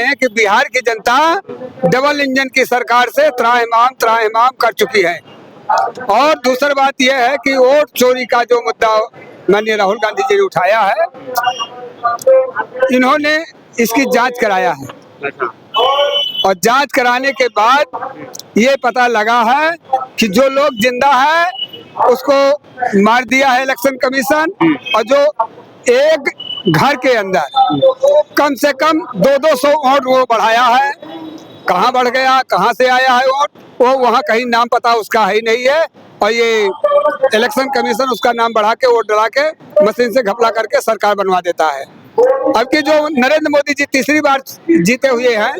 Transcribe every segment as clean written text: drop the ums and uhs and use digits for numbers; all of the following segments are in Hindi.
है कि बिहार की जनता डबल इंजन की सरकार से त्राहिमाम कर चुकी है। और दूसरी बात यह है कि वोट चोरी का जो मुद्दा माननीय राहुल गांधी जी ने उठाया है, इन्होंने इसकी जांच कराया है और जांच कराने के बाद ये पता लगा है कि जो लोग जिंदा है उसको मार दिया है इलेक्शन कमीशन, और जो एक घर के अंदर कम से कम 200 वोट वो बढ़ाया है। कहाँ बढ़ गया, कहाँ से आया है वोट, वो वहाँ कहीं नाम पता उसका है ही नहीं है। और ये इलेक्शन कमीशन उसका नाम बढ़ा के वोट डला के मशीन से घपला करके सरकार बनवा देता है। अब की जो नरेंद्र मोदी जी तीसरी बार जीते हुए हैं,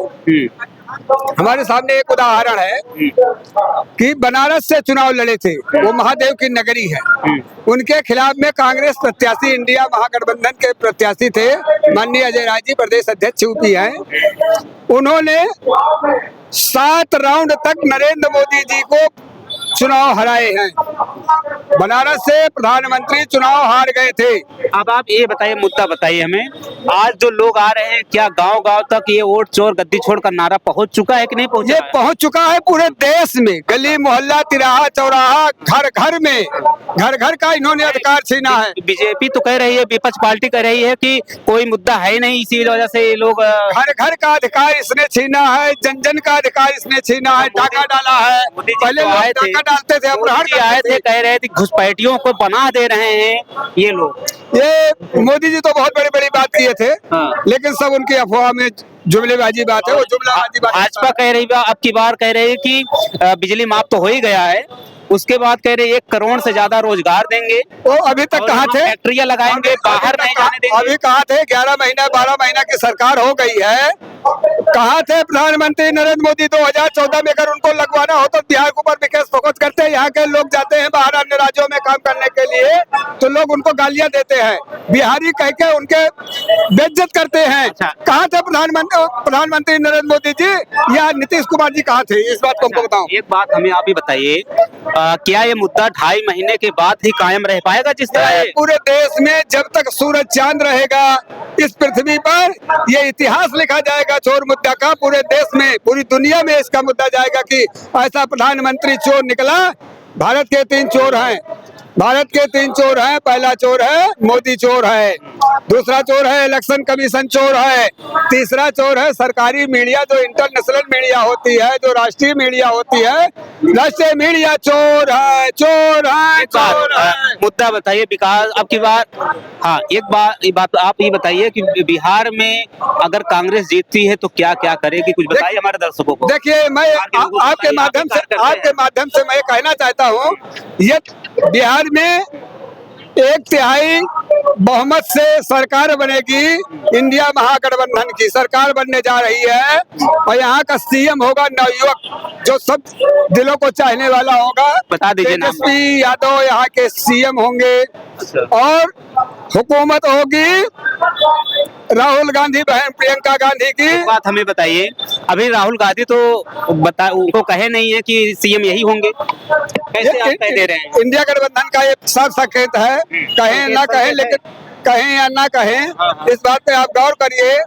हमारे सामने एक उदाहरण है कि बनारस से चुनाव लड़े थे, वो महादेव की नगरी है। उनके खिलाफ में कांग्रेस प्रत्याशी, इंडिया महागठबंधन के प्रत्याशी थे माननीय अजय राय जी, प्रदेश अध्यक्ष यूपी हैं। उन्होंने 7 राउंड तक नरेंद्र मोदी जी को चुनाव हराए हैं। बनारस से प्रधानमंत्री चुनाव हार गए थे। अब आप ये बताइए, मुद्दा बताइए हमें, आज जो लोग आ रहे हैं क्या गांव-गांव तक ये वोट चोर गद्दी छोड़ का नारा पहुंच चुका है कि नहीं पहुंचा? ये पहुंच चुका है पूरे देश में, गली मोहल्ला तिराहा चौराहा घर घर का इन्होंने अधिकार छीना है। बीजेपी तो कह रही है, विपक्ष पार्टी कह रही है कि कोई मुद्दा है ही नहीं, इसी वजह से ये लोग घर का अधिकार इसने छीना है, जन जन का अधिकार इसने छीना है, डाका डाला है। पहले लोग डाका डालते थे, अपराध आए थे, कह रहे थे घुसपैठियों को बना दे रहे हैं ये लोग। ये मोदी जी तो बहुत बड़ी बड़ी बात किए थे, लेकिन सब उनकी अफवाह में जुमलेबाजी बात है, वो जुमलाबाजी बात। भाजपा कह रही है, अब की बार कह रही है कि बिजली माफ तो हो ही गया है, उसके बाद कह रहे 1 करोड़ से ज्यादा रोजगार देंगे। वो अभी तक कहाँ थे? फैक्ट्रियां लगाएंगे, बाहर नहीं जाने देंगे। अभी कहाँ थे? 11 महीना 12 महीना की सरकार हो गई है, कहाँ थे प्रधानमंत्री नरेंद्र मोदी? 2014 में अगर उनको लगवाना हो तो बिहार के ऊपर विकास फोकस करते हैं। यहाँ के लोग जाते हैं बाहर अन्य राज्यों में काम करने के लिए, तो लोग उनको गालियां देते हैं, बिहारी कह के उनके बेइज्जत करते हैं। कहाँ थे प्रधानमंत्री नरेंद्र मोदी जी या नीतीश कुमार जी, कहाँ थे? इस बात को हमको बताओ। एक बात हमें आप ही बताइए, क्या ये मुद्दा 2.5 महीने के बाद ही कायम रह पाएगा? जिस तरह पूरे देश में जब तक सूरज चांद रहेगा इस पृथ्वी पर, ये इतिहास लिखा जाएगा चोर मुद्दा का। पूरे देश में, पूरी दुनिया में इसका मुद्दा जाएगा कि ऐसा प्रधानमंत्री चोर निकला। भारत के 3 चोर हैं, पहला चोर है मोदी चोर है, दूसरा चोर है इलेक्शन कमीशन चोर है, तीसरा चोर है सरकारी मीडिया, जो इंटरनेशनल मीडिया होती है, जो राष्ट्रीय मीडिया होती है, राष्ट्रीय मीडिया चोर है। मुद्दा बताइए विकास, अब की बार एक बात आप ये बताइए कि बिहार में अगर कांग्रेस जीतती है तो क्या क्या करेगी, कुछ बताइए हमारे दर्शकों को। देखिए, मैं आपके माध्यम से मैं कहना चाहता हूँ, ये बिहार में 1/3 बहुमत से सरकार बनेगी, इंडिया महागठबंधन की सरकार बनने जा रही है। और यहाँ का सीएम होगा नवयुवक, जो सब दिलों को चाहने वाला होगा। बता दीजिए नाम। तेजस्वी यादव यहाँ के सीएम होंगे और हुकूमत होगी राहुल गांधी बहन प्रियंका गांधी की। एक बात हमें बताइए, अभी राहुल गांधी तो उनको कहे नहीं है कि सीएम यही होंगे, कैसे आप कह दे रहे हैं? इंडिया गठबंधन का ये साफ संकेत है, कहें ना कहें, लेकिन कहें या ना कहें, इस बात पे आप गौर करिए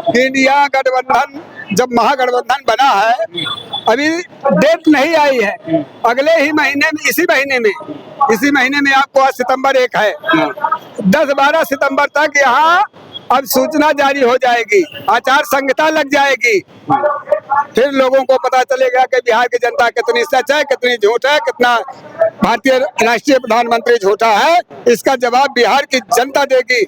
कि इंडिया गठबंधन जब महागठबंधन बना है, अभी डेट नहीं आई है, अगले ही महीने में, इसी महीने में आपको आज सितंबर 1 है, 10-12 सितंबर तक यहाँ अब सूचना जारी हो जाएगी, आचार संहिता लग जाएगी। फिर लोगों को पता चलेगा कि बिहार की जनता कितनी सच है, कितनी झूठ है, कितना भारतीय राष्ट्रीय प्रधानमंत्री झूठा है। इसका जवाब बिहार की जनता देगी।